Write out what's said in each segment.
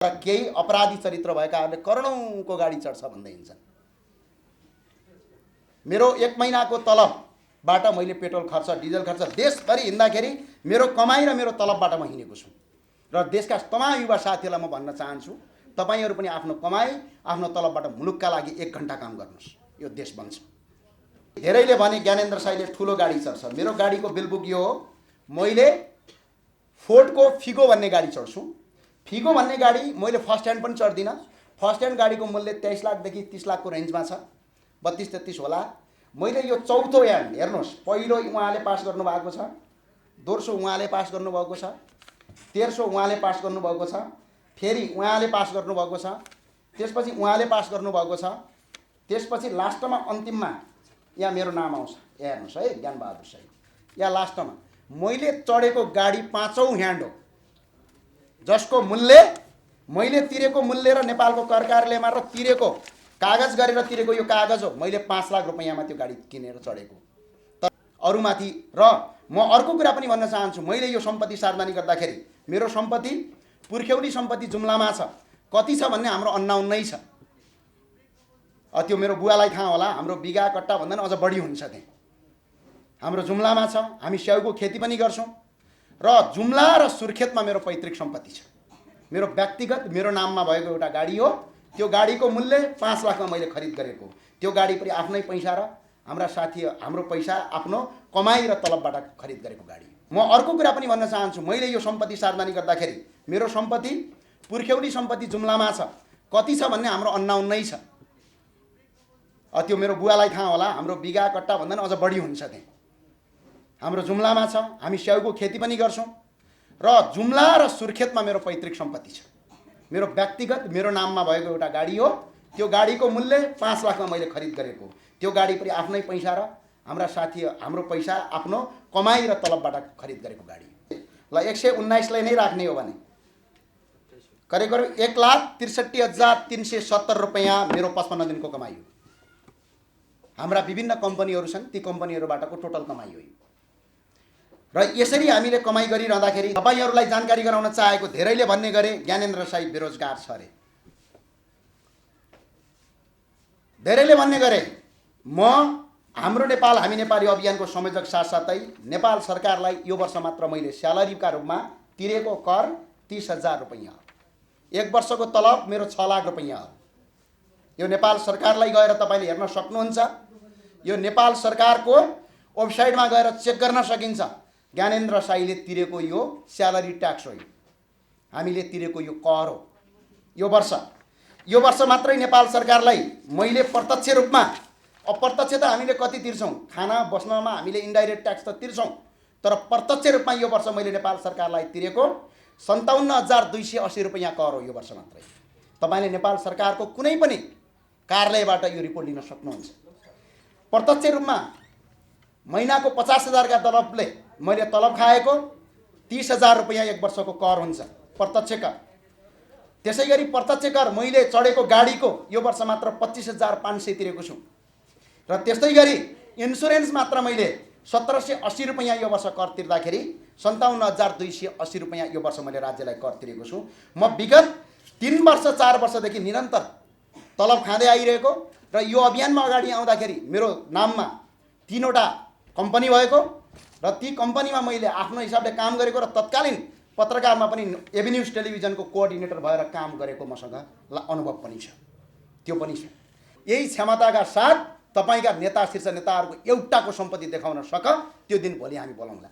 र केही अपराधी चरित्र भएकाहरूले करोडौंको गाडी चढ्छ भन्दै हिँड्छन्। मेरो 1 महिनाको तलबबाट मैले पेट्रोल खर्च डिजल खर्च देशभरि हिँड्दाखेरि मेरो कमाई र मेरो तलबबाट म हिँडेको छु। र देशका तमाम युवा साथीहरूलाई म भन्न चाहन्छु, तपाईहरू पनि आफ्नो कमाई आफ्नो तलबबाट मुलुकका लागि 1 घण्टा काम गर्नुहोस्, यो देश बन्छ। धेरैले भने ज्ञानेन्द्र साईले ठुलो गाडी चढ्छ। मेरो गाडीको बिलबुक यो हो, मैले फोर्डको फिगो भन्ने गाडी चढ्छु। फिगो भन्ने गाडी मैले फर्स्ट ह्यान्ड पनि चढ्दिनँ। फर्स्ट ह्यान्ड गाडीको मूल्य 23 लाखदेखि 30 लाखको रेन्जमा छ, 32-33 होला। मैले यो चौथो ह्यान्ड हेर्नुहोस्, पहिलो उहाँले पास गर्नुभएको छ, दोस्रो उहाँले पास गर्नुभएको छ, तेस्रो उहाँले पास गर्नुभएको छ, फेरि उहाँले पास गर्नुभएको छ, त्यसपछि उहाँले पास गर्नुभएको छ, त्यसपछि लास्टमा अन्तिममा यहाँ मेरो नाम आउँछ। यहाँ हेर्नुहोस् है, ज्ञानबहादुर साई। यहाँ लास्टमा मैले चढेको गाडी 5औं ह्यान्ड हो, जसको मूल्य मैले तिरेको मूल्य र नेपालको कर कार्यालयमा र तिरेको कागज गरेर तिरेको यो कागज हो। मैले 5 लाख रुपैयाँमा त्यो गाडी किनेर चढेको। तर अरूमाथि र म अर्को कुरा पनि भन्न चाहन्छु, मैले यो सम्पत्ति सार्वजनिक गर्दाखेरि मेरो सम्पत्ति पुर्ख्यौली सम्पत्ति जुम्लामा छ। कति छ भन्ने हाम्रो 59 छ। त्यो मेरो बुवालाई थाहा होला, हाम्रो बिघा कट्टा भन्दा अझ बढी हुन्छ त्यहाँ। हाम्रो जुम्लामा छ। हामी स्याउको खेती पनि गर्छौँ र जुम्ला र सुर्खेतमा मेरो पैतृक सम्पत्ति छ। मेरो व्यक्तिगत मेरो नाममा भएको एउटा गाडी हो। त्यो गाडीको मूल्य 5 लाखमा मैले खरिद गरेको। त्यो गाडी पनि आफ्नै पैसा र हाम्रा साथी हाम्रो पैसा आफ्नो कमाई र तलबबाट खरिद गरेको गाडी। म अर्को कुरा पनि भन्न चाहन्छु, मैले यो सम्पत्ति सार्वजनिक गर्दाखेरि मेरो सम्पत्ति पुर्ख्यौली सम्पत्ति जुम्लामा छ। कति छ भन्ने हाम्रो 59 छ। त्यो मेरो बुवालाई थाहा होला, हाम्रो बिघा कट्टा भन्दा अझ बढी हुन्छ त्यहाँ। हाम्रो जुम्लामा छ। हामी स्याउको खेती पनि गर्छौँ र जुम्ला र सुर्खेतमा मेरो पैतृक सम्पत्ति छ। मेरो व्यक्तिगत मेरो नाममा भएको एउटा गाडी हो। त्यो गाडीको मूल्य 5 लाखमा मैले खरिद गरेको। त्यो गाडी पनि आफ्नै पैसा र हाम्रा साथी हाम्रो पैसा आफ्नो कमाई र तलबबाट खरिद गरेको गाडी। ल 119 लाई नै राख्ने हो भने करिब 1,63,370 रुपैयाँ मेरो 55 दिनको कमाई हो। हाम्रा विभिन्न कम्पनीहरू छन्, ती कम्पनीहरूबाटको टोटल कमाई हो। र यसरी हामीले कमाई गरिरहँदाखेरि तपाईहरूलाई जानकारी गराउन चाहेको, धेरैले भन्ने गरे ज्ञानेन्द्र साई बेरोजगार छ अरे। धेरैले भन्ने गरे म हाम्रो नेपाल हामी नेपाली अभियानको संयोजक साथसाथै नेपाल सरकारलाई यो वर्ष मात्र मैले स्यालेरीका रूपमा तिरेको कर 30,000 रुपैयाँ हो। 1 वर्षको तलब मेरो 6 लाख रुपैयाँ हो। यो नेपाल सरकारलाई गएर तपाईँले हेर्न सक्नुहुन्छ। यो नेपाल सरकारको वेबसाइटमा गएर चेक गर्न सकिन्छ। ज्ञानेन्द्र साईले तिरेको यो स्यालेरी ट्याक्स हो, हामीले तिरेको यो कर हो। यो वर्ष मात्रै नेपाल सरकारलाई मैले प्रत्यक्ष रूपमा, अप्रत्यक्ष त हामीले कति तिर्छौँ, खाना बस्नमा हामीले इन्डाइरेक्ट ट्याक्स त तिर्छौँ, तर प्रत्यक्ष रूपमा यो वर्ष मैले नेपाल सरकारलाई तिरेको 57,280 रुपैयाँ कर हो। यो वर्ष मात्रै तपाईँले नेपाल सरकारको कुनै पनि कार्यालयबाट यो रिपोर्ट लिन सक्नुहुन्छ। प्रत्यक्ष रूपमा महिनाको 50,000 का तलबले मैले तलब खाएको 30,000 रुपैयाँ 1 वर्षको कर हुन्छ प्रत्यक्ष कर। त्यसै गरी प्रत्यक्ष कर मैले चढेको गाडीको यो वर्ष मात्र 25,500 तिरेको छु। र त्यस्तै गरी इन्सुरेन्स मात्र मैले 1,780 रुपैयाँ यो वर्ष कर तिर्दाखेरि 57,280 रुपैयाँ यो वर्ष मैले राज्यलाई कर तिरेको छु। म विगत 3 वर्ष 4 वर्षदेखि निरन्तर तलब खाँदै आइरहेको र यो अभियानमा अगाडि आउँदाखेरि मेरो नाममा 3वटा कम्पनी भएको र ती कम्पनीमा मैले आफ्नो हिसाबले काम गरेको र तत्कालीन पत्रकारमा पनि एभिन्यूज टेलिभिजनको कोअर्डिनेटर भएर काम गरेको मसँग अनुभव पनि छ। त्यो पनि छ। यही क्षमताका साथ तपाईका नेता शीर्ष नेताहरूको एउटाको सम्पत्ति देखाउन सक, त्यो दिन भोलि हामी बोलाउँला।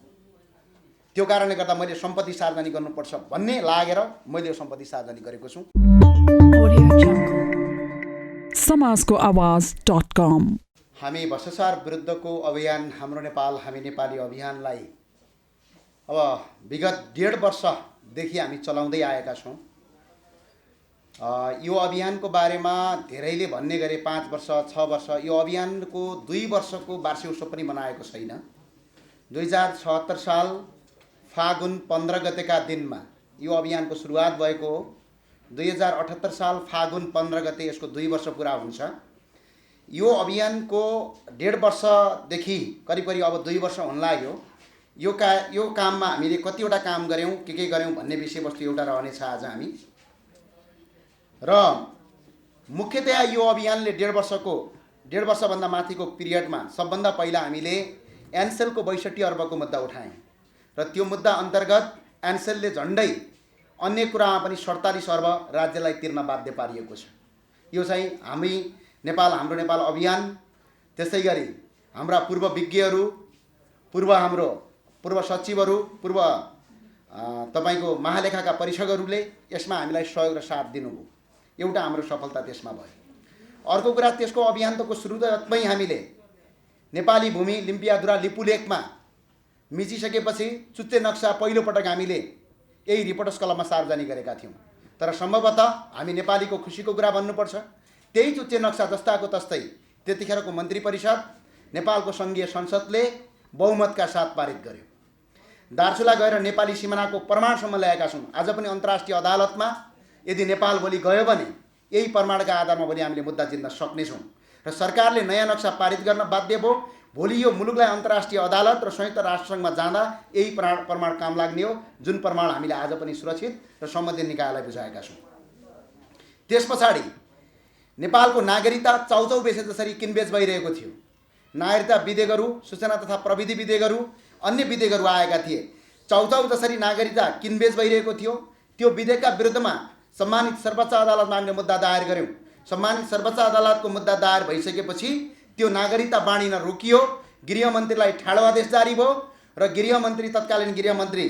त्यो कारणले गर्दा मैले सम्पत्ति सार्वजनिक गर्नुपर्छ भन्ने लागेर मैले यो सम्पत्ति सार्वजनिक गरेको छु। समाजको आवाज.com। हामी भ्रष्टाचार विरुद्धको अभियान हाम्रो नेपाल हामी नेपाली अभियानलाई अब विगत 1.5 वर्षदेखि हामी चलाउँदै आएका छौँ। यो अभियानको बारेमा धेरैले भन्ने गरे 5 वर्ष 6 वर्ष। यो अभियानको 2 वर्षको वार्षिक उत्सव पनि मनाएको छैन। 2076 साल फागुन 15 गतेका दिनमा यो अभियानको सुरुवात भएको हो। 2078 साल फागुन 15 गते यसको 2 वर्ष पुरा हुन्छ। यो अभियानको 1.5 वर्षदेखि करिब अब 2 वर्ष हुन लाग्यो। यो काममा हामीले कतिवटा काम गऱ्यौँ, के गऱ्यौँ भन्ने विषयवस्तु एउटा रहनेछ आज हामी। र मुख्यतया यो अभियानले 1.5 वर्षभन्दा माथिको पिरियडमा सबभन्दा पहिला हामीले एनसेलको 62 अर्बको मुद्दा उठायौँ र त्यो मुद्दा अन्तर्गत एनसेलले झन्डै अन्य कुरामा पनि 47 अर्ब राज्यलाई तिर्न बाध्य पारिएको छ। यो चाहिँ हाम्रो नेपाल अभियान, त्यसै गरी हाम्रा पूर्व विज्ञहरू, पूर्व सचिवहरू, तपाईको महालेखाका परीक्षकहरूले यसमा हामीलाई सहयोग र साथ दिनुभयो। एउटा हाम्रो सफलता त्यसमा भयो। अर्को कुरा, त्यसको अभियानको सुरुवातमै हामीले नेपाली भूमि लिम्पियाधुरा लिपुलेखमा मिचिसकेपछि चुच्चे नक्सा पहिलोपटक हामीले यही रिपोर्टर्स क्लबमा सार्वजनिक गरेका थियौँ। तर सम्भवतः हामी नेपालीको खुसीको कुरा भन्नुपर्छ, त्यही चुच्चे नक्सा जस्ताको तस्तै त्यतिखेरको मन्त्री परिषद, नेपालको सङ्घीय संसदले बहुमतका साथ पारित गर्यो। दार्चुला गएर नेपाली सिमानाको प्रमाणसम्म ल्याएका छौँ। आज पनि अन्तर्राष्ट्रिय अदालतमा यदि नेपाल भोलि गयो भने यही प्रमाणका आधारमा भोलि हामीले मुद्दा जित्न सक्नेछौँ र सरकारले नयाँ नक्सा पारित गर्न बाध्य भयो। भोलि यो मुलुकलाई अन्तर्राष्ट्रिय अदालत र संयुक्त राष्ट्रसङ्घमा जाँदा यही प्रमाण काम लाग्ने हो, जुन प्रमाण हामीले आज पनि सुरक्षित र सम्बन्धित निकायलाई बुझाएका छौँ। त्यस पछाडि नेपालको नागरिकता चाउचाउ बेचे जसरी किनबेच भइरहेको थियो। नागरिकता विधेयकहरू, सूचना तथा प्रविधि विधेयकहरू, अन्य विधेयकहरू आएका थिए। चाउचाउ जसरी नागरिकता किनबेच भइरहेको थियो, त्यो विधेयकका विरुद्धमा सम्मानित सर्वोच्च अदालतमा हामीले मुद्दा दायर गऱ्यौँ। सम्मानित सर्वोच्च अदालतको मुद्दा दायर भइसकेपछि त्यो नागरिकता बाँडिन रोकियो। गृहमन्त्रीलाई ठाडोआदेश जारी भयो र तत्कालीन गृहमन्त्री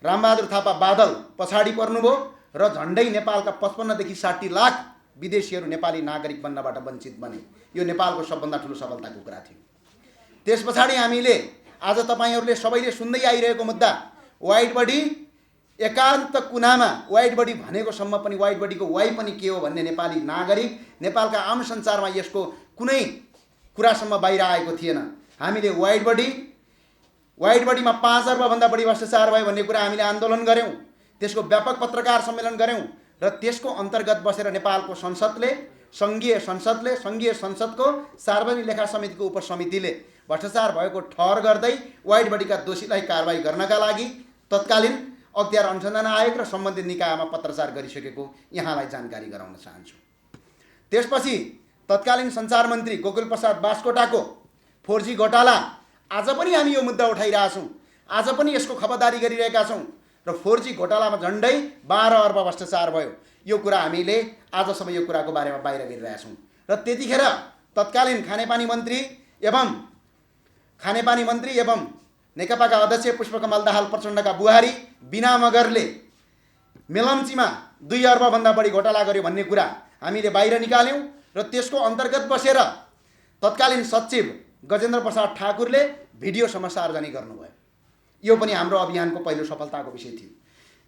रामबहादुर थापा बादल पछाडि पर्नुभयो र झन्डै नेपालका 55 देखि 60 लाख विदेशीहरू नेपाली नागरिक बन्नबाट वञ्चित बने। यो नेपालको सबभन्दा ठुलो सफलताको कुरा थियो। त्यस पछाडि हामीले आज तपाईँहरूले सबैले सुन्दै आइरहेको मुद्दा वाइड बडी एकान्त कुनामा वाइड बडी भनेको सम्म पनि वाइड बडीको वाइ पनि के हो भन्ने नेपाली नागरिक, नेपालका आम संसारमा यसको कुनै कुरासम्म बाहिर आएको थिएन। हामीले वाइड बडीमा 5 अर्बभन्दा बढी भ्रष्टाचार भयो भन्ने कुरा हामीले आन्दोलन गऱ्यौँ। त्यसको व्यापक पत्रकार सम्मेलन गऱ्यौँ र त्यसको अन्तर्गत बसेर नेपालको सङ्घीय संसदको सार्वजनिक लेखा समितिको उपसमितिले भ्रष्टाचार भएको ठहर गर्दै वाइड बडीका दोषीलाई कारबाही गर्नका लागि तत्कालीन अख्तियार अनुसन्धान आयोग र सम्बन्धित निकायमा पत्रचार गरिसकेको यहाँलाई जानकारी गराउन चाहन्छु। त्यसपछि तत्कालीन सञ्चार मन्त्री गोकुल प्रसाद बास्कोटाको 4G घोटाला, आज पनि हामी यो मुद्दा उठाइरहेछौँ। आज पनि यसको खबरदारी गरिरहेका छौँ र 4G घोटालामा झन्डै 12 अर्ब भ्रष्टाचार भयो। यो कुरा हामीले आजसम्म यो कुराको बारेमा बाहिर गरिरहेछौँ। र त्यतिखेर तत्कालीन खानेपानी मन्त्री एवं नेकपाका अध्यक्ष पुष्पकमल दाहाल प्रचण्डका बुहारी बिना मगरले मेलम्चीमा 2 अर्बभन्दा बढी घोटाला गर्यो भन्ने कुरा हामीले बाहिर निकाल्यौँ र त्यसको अन्तर्गत बसेर तत्कालीन सचिव गजेन्द्र प्रसाद ठाकुरले भिडियोसम्म सार्वजनिक गर्नुभयो। यो पनि हाम्रो अभियानको पहिलो सफलताको विषय थियो।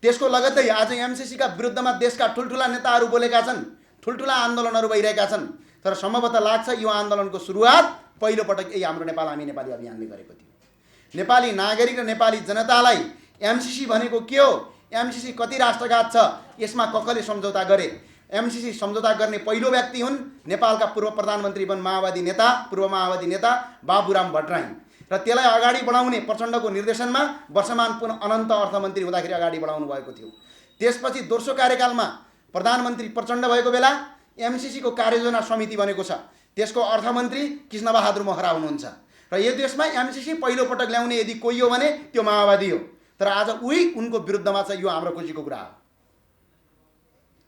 त्यसको लगत्तै आज एमसीसीका विरुद्धमा देशका ठुल्ठुला नेताहरू बोलेका छन्, ठुल्ठुला आन्दोलनहरू भइरहेका छन्। तर सम्भवतः लाग्छ यो आन्दोलनको सुरुवात पहिलोपटक यही हाम्रो हामी नेपाली अभियानले गरेको थियो। नेपाली नागरिक र नेपाली जनतालाई एमसीसी भनेको के हो, एमसीसी कति राष्ट्रघात छ, यसमा कसले सम्झौता गरे। एमसीसी सम्झौता गर्ने पहिलो व्यक्ति हुन् नेपालका पूर्व प्रधानमन्त्री पूर्व माओवादी नेता बाबुराम भट्टराई र त्यसलाई अगाडि बढाउने प्रचण्डको निर्देशनमा वर्षमान पुनः अनन्त अर्थमन्त्री हुँदाखेरि अगाडि बढाउनु भएको थियो। त्यसपछि दोस्रो कार्यकालमा प्रधानमन्त्री प्रचण्ड भएको बेला एमसीसीको कार्ययोजना समिति बनेको छ। त्यसको अर्थमन्त्री कृष्णबहादुर महरा हुनुहुन्छ र यो देशमा एमसीसी पहिलोपटक ल्याउने यदि कोही हो भने त्यो माओवादी हो। तर आज उनको विरुद्धमा चाहिँ यो हाम्रो खुसीको कुरा हो।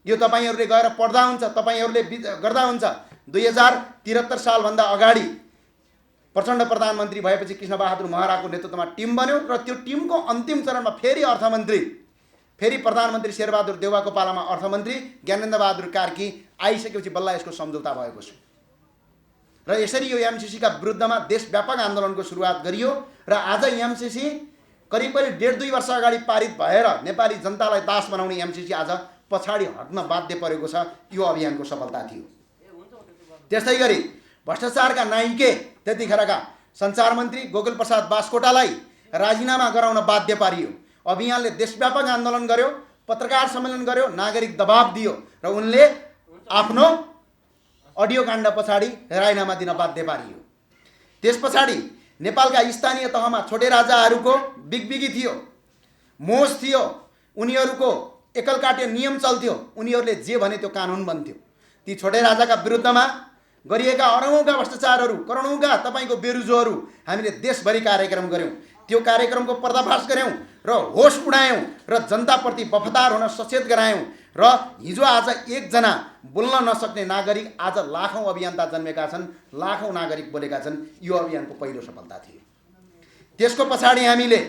यो तपाईँहरूले गएर पढ्दा हुन्छ, तपाईँहरूले गर्दा हुन्छ। 2073 सालभन्दा अगाडि प्रचण्ड प्रधानमन्त्री भएपछि कृष्णबहादुर महराको नेतृत्वमा टिम बन्यो र त्यो टिमको अन्तिम चरणमा फेरि प्रधानमन्त्री शेरबहादुर देउवाको पालामा अर्थमन्त्री ज्ञानेन्द्र बहादुर कार्की आइसकेपछि बल्ल यसको सम्झौता भएको छ। र यसरी यो एमसीसीका विरुद्धमा देशव्यापक आन्दोलनको सुरुवात गरियो र आज एमसीसी करिब 1.5-2 वर्ष अगाडि पारित भएर नेपाली जनतालाई दास बनाउने एमसीसी आज पछाडि हट्न बाध्य परेको छ। यो अभियानको सफलता थियो। त्यसै गरी भ्रष्टाचारका नाइके त्यतिखेरका सञ्चार मन्त्री गोकुल प्रसाद बास्कोटालाई राजीनामा गराउन बाध्य पारियो। अभियानले देशव्यापक आन्दोलन गर्यो, पत्रकार सम्मेलन गर्यो, नागरिक दबाब दियो र उनले आफ्नो अडियो काण्ड पछाडि राजीनामा दिन बाध्य पारियो। त्यस पछाडि नेपालका स्थानीय तहमा छोटे राजाहरूको बिगबिगी थियो, मोज थियो। उनीहरूको एकलकाटे नियम चल्थ्यो, उनीहरूले जे भने त्यो कानुन बन्थ्यो। ती छोटे राजाका विरुद्धमा गरिएका अरौँका भ्रष्टाचारहरू, करोडौँका तपाईँको बेरुजुहरू हामीले देशभरि कार्यक्रम गऱ्यौँ। त्यो कार्यक्रमको पर्दाफास गऱ्यौँ र होस उडायौँ र जनताप्रति वफादार हुन सचेत गरायौँ र हिजो आज एकजना बोल्न नसक्ने नागरिक आज लाखौँ अभियन्ता जन्मेका छन्, लाखौँ नागरिक बोलेका छन्। यो अभियानको पहिलो सफलता थियो। त्यसको पछाडि हामीले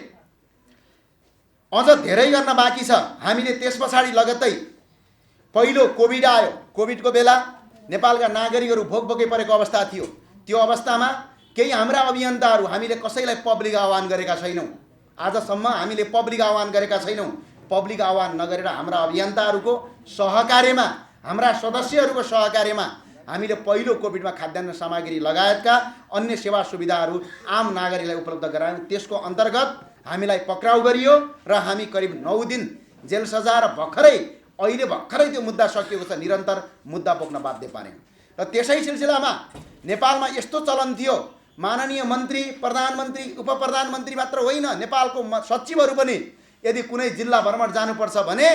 अझ धेरै गर्न बाँकी छ। हामीले त्यस पछाडि लगत्तै पहिलो कोभिड आयो। कोभिडको बेला नेपालका नागरिकहरू भोकभोकै परेको अवस्था थियो। त्यो अवस्थामा केही हाम्रा अभियन्ताहरू, हामीले कसैलाई पब्लिक आह्वान गरेका छैनौँ। आजसम्म हामीले पब्लिक आह्वान गरेका छैनौँ। पब्लिक आह्वान नगरेर हाम्रा अभियन्ताहरूको सहकार्यमा, हाम्रा सदस्यहरूको सहकार्यमा हामीले पहिलो कोभिडमा खाद्यान्न सामग्री लगायतका अन्य सेवा सुविधाहरू आम नागरिकलाई उपलब्ध गरायौँ। त्यसको अन्तर्गत हामीलाई पक्राउ गरियो र हामी करिब 9 दिन जेल सजाय र अहिले भर्खरै त्यो मुद्दा सकिएको छ। निरन्तर मुद्दा बोक्न बाध्य पार्यौँ। र त्यसै सिलसिलामा नेपालमा यस्तो चलन थियो, माननीय मन्त्री, प्रधानमन्त्री, उपप्रधानमन्त्री मात्र होइन, नेपालको सचिवहरू पनि यदि कुनै जिल्ला भ्रमण जानुपर्छ भने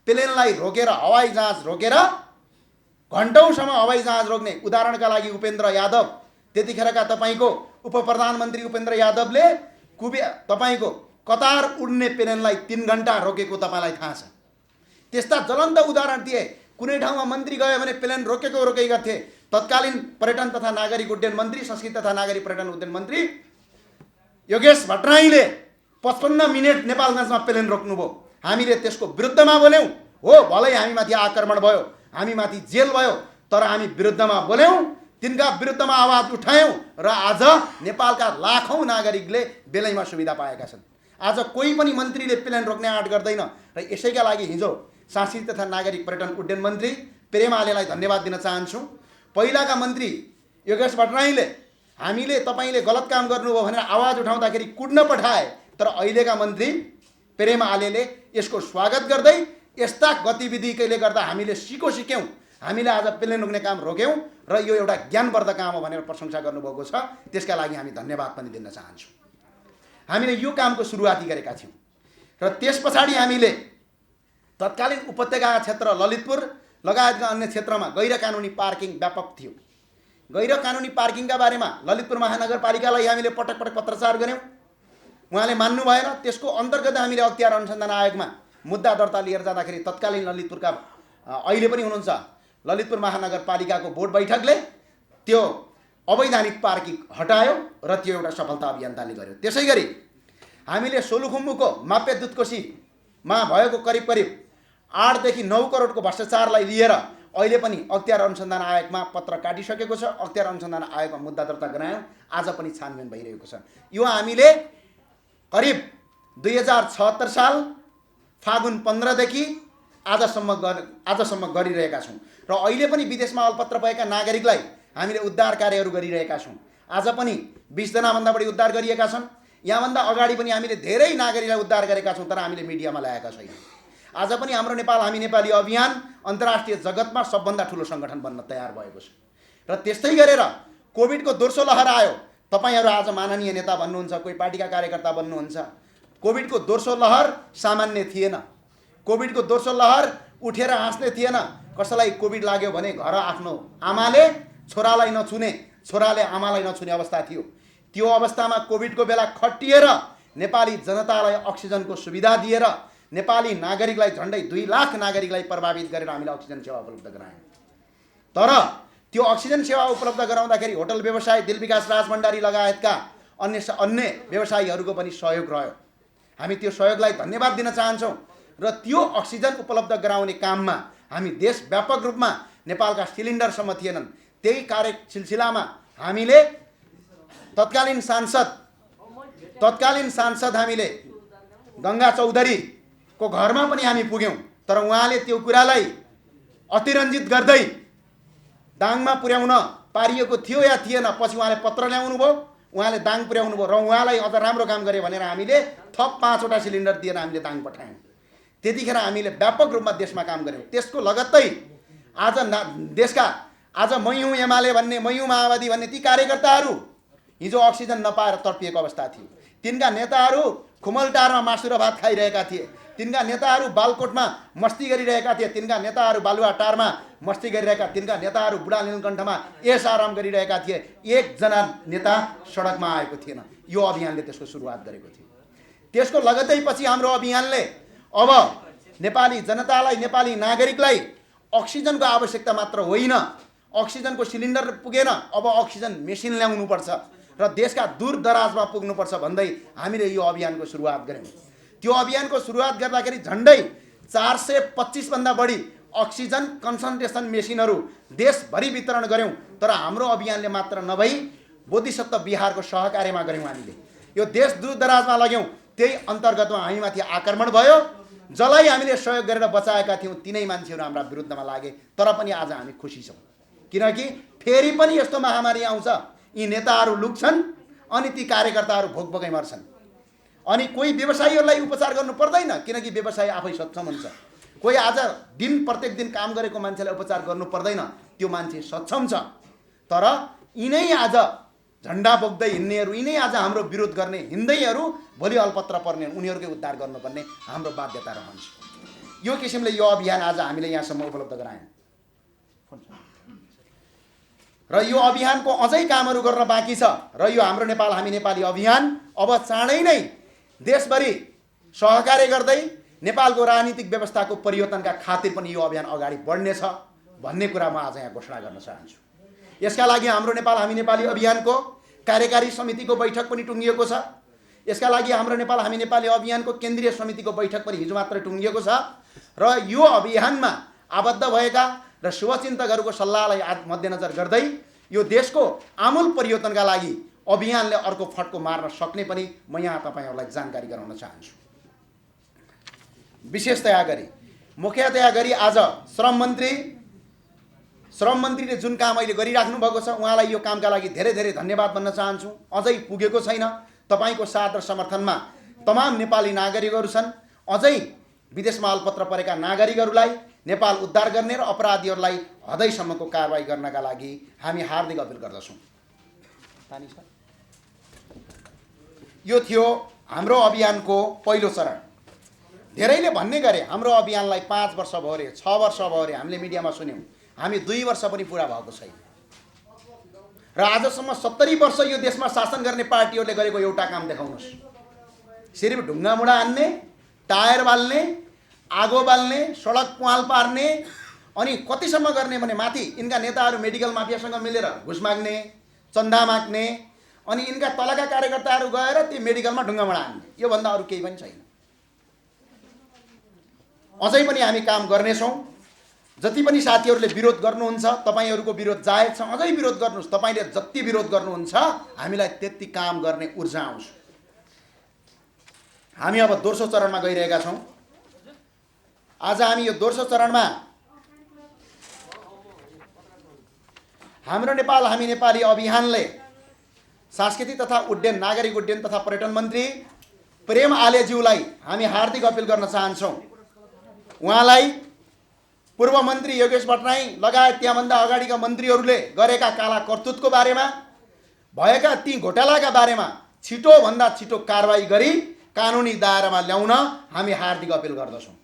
प्लेनलाई रोकेर, हवाई जहाज रोकेर घन्टौँसम्म हवाई जहाज रोक्ने। उदाहरणका लागि उपेन्द्र यादव, त्यतिखेरका तपाईँको उपप्रधानमन्त्री उपेन्द्र यादवले तपाईँको कतार उड्ने प्लेनलाई 3 घन्टा रोकेको तपाईँलाई थाहा छ। त्यस्ता ज्वलन्त उदाहरण थिए। कुनै ठाउँमा मन्त्री गयो भने प्लेन रोकेकै गर्थे। तत्कालीन पर्यटन तथा नागरिक उड्डयन मन्त्री, संस्कृति तथा नागरिक पर्यटन उड्डयन मन्त्री योगेश भट्टराईले 55 मिनट नेपालगञ्जमा प्लेन रोक्नुभयो। हामीले त्यसको विरुद्धमा बोल्यौँ। हो, भलै हामीमाथि आक्रमण भयो, हामीमाथि जेल भयो, तर हामी विरुद्धमा बोल्यौँ, तिनका विरुद्धमा आवाज उठायौँ र आज नेपालका लाखौँ नागरिकले बेलैमा सुविधा पाएका छन्। आज कोही पनि मन्त्रीले प्लेन रोक्ने आँट गर्दैन। र यसैका लागि हिजो सांस्कृतिक तथा नागरिक पर्यटन उड्डयन मन्त्री प्रेम आलेलाई धन्यवाद दिन चाहन्छु। पहिलाका मन्त्री योगेश भट्टराईले हामीले तपाईँले गलत काम गर्नुभयो भनेर आवाज उठाउँदाखेरि कुट्न पठाए, तर अहिलेका मन्त्री प्रेम आलेले यसको स्वागत गर्दै यस्ता गतिविधिले गर्दा हामीले सिक्यौँ, हामीले आज प्लेन रोक्ने काम रोक्यौँ र यो एउटा ज्ञानवर्धक काम हो भनेर प्रशंसा गर्नुभएको छ। त्यसका लागि हामी धन्यवाद पनि दिन चाहन्छौँ। हामीले यो कामको सुरुवाती गरेका थियौँ र त्यस पछाडि हामीले तत्कालीन उपत्यका क्षेत्र, ललितपुर लगायतका अन्य क्षेत्रमा गैर कानुनी पार्किङ व्यापक थियो। गैर कानुनी पार्किङका बारेमा ललितपुर महानगरपालिकालाई हामीले पटक पटक पत्रचार गऱ्यौँ। उहाँले मान्नु भएन। त्यसको अन्तर्गत हामीले अख्तियार अनुसन्धान आयोगमा मुद्दा दर्ता लिएर जाँदाखेरि तत्कालीन ललितपुरका अहिले पनि हुनुहुन्छ ललितपुर महानगरपालिकाको बोर्ड बैठकले त्यो अवैधानिक पार्किङ हटायो र त्यो एउटा सफलता अभियन्ताले गर्यो। त्यसै गरी हामीले सोलुखुम्बुको मापे दुधकोशीमा भएको करिब 8 देखि 9 करोडको भ्रष्टाचारलाई लिएर अहिले पनि अख्तियार अनुसन्धान आयोगमा पत्र काटिसकेको छ। अख्तियार अनुसन्धान आयोगमा मुद्दा दर्ता गरायौँ। आज पनि छानबिन भइरहेको छ। यो हामीले करिब 2076 साल फागुन 15 देखि आजसम्म गरिरहेका छौँ र अहिले पनि विदेशमा अलपत्र भएका नागरिकलाई हामीले उद्धार कार्यहरू गरिरहेका छौँ। आज पनि 20 जनाभन्दा बढी उद्धार गरिएका छन्। यहाँभन्दा अगाडि पनि हामीले धेरै नागरिकलाई उद्धार गरेका छौँ, तर हामीले मिडियामा ल्याएका छैनौँ। आज पनि हाम्रो हामी नेपाली अभियान अन्तर्राष्ट्रिय जगतमा सबभन्दा ठुलो सङ्गठन बन्न तयार भएको छ। र त्यस्तै गरेर कोभिडको दोस्रो लहर आयो। तपाईँहरू आज माननीय नेता भन्नुहुन्छ, कोही पार्टीका कार्यकर्ता भन्नुहुन्छ। कोभिडको दोस्रो लहर सामान्य थिएन। कोभिडको दोस्रो लहर उठेर हाँस्ने थिएन। कसैलाई कोभिड लाग्यो भने घर आफ्नो आमाले छोरालाई नछुने, छोराले आमालाई नछुने अवस्था थियो। त्यो अवस्थामा कोभिडको बेला खटिएर नेपाली जनतालाई अक्सिजनको सुविधा दिएर नेपाली नागरिकलाई झन्डै 2 लाख नागरिकलाई प्रभावित गरेर हामीले अक्सिजन सेवा उपलब्ध गरायौँ। तर त्यो अक्सिजन सेवा उपलब्ध गराउँदाखेरि होटल व्यवसाय दिलविकास राजभण्डारी लगायतका अन्य व्यवसायीहरूको पनि सहयोग रह्यो। हामी त्यो सहयोगलाई धन्यवाद दिन चाहन्छौँ र त्यो अक्सिजन उपलब्ध गराउने काममा हामी देशव्यापक रूपमा नेपालका सिलिन्डरसम्म थिएनन्। त्यही कार्य सिलसिलामा हामीले तत्कालीन सांसद हामीले गङ्गा चौधरीको घरमा पनि हामी पुग्यौँ, तर उहाँले त्यो कुरालाई अतिरञ्जित गर्दै दाङमा पुर्याउन पारिएको थियो या थिएन। पछि उहाँले पत्र ल्याउनु भयो, उहाँले दाङ पुर्याउनु भयो र उहाँलाई अझ राम्रो काम गरे भनेर हामीले थप 5वटा सिलिन्डर दिएर हामीले दाङ पठायौँ। त्यतिखेर हामीले व्यापक रूपमा देशमा काम गऱ्यौँ। त्यसको लगत्तै आज मै हुँ एमाले भन्ने, मै हुँ माओवादी भन्ने ती कार्यकर्ताहरू हिजो अक्सिजन नपाएर तडपिएको अवस्था थियो। तिनका नेताहरू खुमलटारमा मासु र भात खाइरहेका थिए, तिनका नेताहरू बालकोटमा मस्ती गरिरहेका थिए, तिनका नेताहरू बालुवाटारमा मस्ती गरिरहेका, तिनका नेताहरू बुढा नीलकण्ठमा ऐस आराम गरिरहेका थिए। एकजना नेता सडकमा आएको थिएन। यो अभियानले त्यसको सुरुवात गरेको थियो। त्यसको लगत्तै पछि हाम्रो अभियानले अब नेपाली जनतालाई, नेपाली नागरिकलाई अक्सिजनको आवश्यकता मात्र होइन, अक्सिजनको सिलिन्डर पुगेन, अब अक्सिजन मेसिन ल्याउनुपर्छ र देशका दूर दराजमा पुग्नुपर्छ भन्दै हामीले यो अभियानको सुरुवात गऱ्यौँ। त्यो अभियानको सुरुवात गर्दाखेरि झन्डै 425 भन्दा बढी अक्सिजन कन्सन्ट्रेसन मेसिनहरू देशभरि वितरण गऱ्यौँ। तर हाम्रो अभियानले मात्र नभई बोधिसत्व बिहारको सहकार्यमा गऱ्यौँ। हामीले यो देश दूर दराजमा लग्यौँ। त्यही अन्तर्गतमा हामीमाथि आक्रमण भयो। जसलाई हामीले सहयोग गरेर बचाएका थियौँ तिनै मान्छेहरू हाम्रा विरुद्धमा लागे। तर पनि आज हामी खुसी छौँ, किनकि फेरि पनि यस्तो महामारी आउँछ, यी नेताहरू लुक्छन् अनि ती कार्यकर्ताहरू भोकभोकै मर्छन्। अनि कोही व्यवसायीहरूलाई उपचार गर्नु पर्दैन, किनकि व्यवसायी आफै सक्षम हुन्छ। कोही आज प्रत्येक दिन काम गरेको मान्छेलाई उपचार गर्नु पर्दैन, त्यो मान्छे सक्षम छ। तर यिनै आज झन्डा बोक्दै हिँड्नेहरू, यिनै आज हाम्रो विरोध गर्ने हिँड्दैहरू भोलि अल्पत्र पर्ने, उनीहरूकै उद्धार गर्नुपर्ने हाम्रो बाध्यता रहन्छ। यो किसिमले यो अभियान आज हामीले यहाँसम्म उपलब्ध गरायौँ र यो अभियानको अझै कामहरू गर्न बाँकी छ। र यो हाम्रो नेपाल हामी नेपाली अभियान अब चाँडै नै देशभरि सहकार्य गर्दै नेपालको राजनीतिक व्यवस्थाको परिवर्तनका खातिर पनि यो अभियान अगाडि बढ्नेछ भन्ने कुरा म आज यहाँ घोषणा गर्न चाहन्छु। यसका लागि हाम्रो नेपाल हामी नेपाली अभियानको कार्यकारी समितिको बैठक पनि टुङ्गिएको छ। यसका लागि हाम्रो नेपाल हामी नेपाली अभियानको केन्द्रीय समितिको बैठक पनि हिजो मात्र टुङ्गिएको छ। र यो अभियानमा आबद्ध भएका र शुभचिन्तकहरूको सल्लाहलाई मध्यनजर गर्दै यो देशको आमूल परिवर्तनका लागि अभियानले अर्को फड्को मार्न सक्ने पनि म यहाँ तपाईँहरूलाई जानकारी गराउन चाहन्छु। विशेषतया गरी मुख्यतया गरी आज श्रम मन्त्रीले जुन काम अहिले गरिराख्नु भएको छ उहाँलाई यो कामका लागि धेरै धेरै धन्यवाद भन्न चाहन्छु। अझै पुगेको छैन। तपाईँको साथ र समर्थनमा तमाम नेपाली नागरिकहरू छन्। अझै विदेशमा अल्पत्र परेका नागरिकहरूलाई नेपाल उद्धार गर्ने र अपराधीहरूलाई हदैसम्मको कारबाही गर्नका लागि हामी हार्दिक अपिल गर्दछौँ। यो थियो हाम्रो अभियानको पहिलो चरण। धेरैले भन्ने गरे हाम्रो अभियानलाई 5 वर्ष भयो रे, 6 वर्ष भयो रे, हामीले मिडियामा सुन्यौँ। हामी 2 वर्ष पनि पुरा भएको छैन र आजसम्म 70 वर्ष यो देशमा शासन गर्ने पार्टीहरूले गरेको एउटा काम देखाउनुहोस्। सिर्फ ढुङ्गामुढा हान्ने, टायर बाल्ने, आगो बाल्ने, सडक पुवाल पार्ने अनि कतिसम्म गर्ने भने माथि यिनका नेताहरू मेडिकल माफियासँग मिलेर घुस माग्ने, चन्दा माग्ने अनि यिनका तलका कार्यकर्ताहरू गएर ती मेडिकलमा ढुङ्गामुढा हान्ने, योभन्दा अरू केही पनि छैन। अझै पनि हामी काम गर्नेछौँ। जति पनि साथीहरूले विरोध गर्नुहुन्छ, तपाईँहरूको विरोध जायज छ, अझै विरोध गर्नुहोस्। तपाईँले जति विरोध गर्नुहुन्छ हामीलाई त्यति काम गर्ने ऊर्जा आउँछ। हामी अब दोस्रो चरणमा गइरहेका छौँ। आज हामी यो दोस्रो चरणमा हाम्रो नेपाल हामी नेपाली अभियानले सांस्कृतिक तथा उड्डयन, नागरिक उड्डयन तथा पर्यटन मन्त्री प्रेम आलेज्यूलाई हामी हार्दिक अपिल गर्न चाहन्छौँ। उहाँलाई पूर्व मन्त्री योगेश भट्टराई लगायत त्यहाँभन्दा अगाडिका मन्त्रीहरूले गरेका काला करतुतको बारेमा, भएका ती घोटालाका बारेमा छिटोभन्दा छिटो कारबाही गरी कानुनी दायरामा ल्याउन हामी हार्दिक अपिल गर्दछौँ।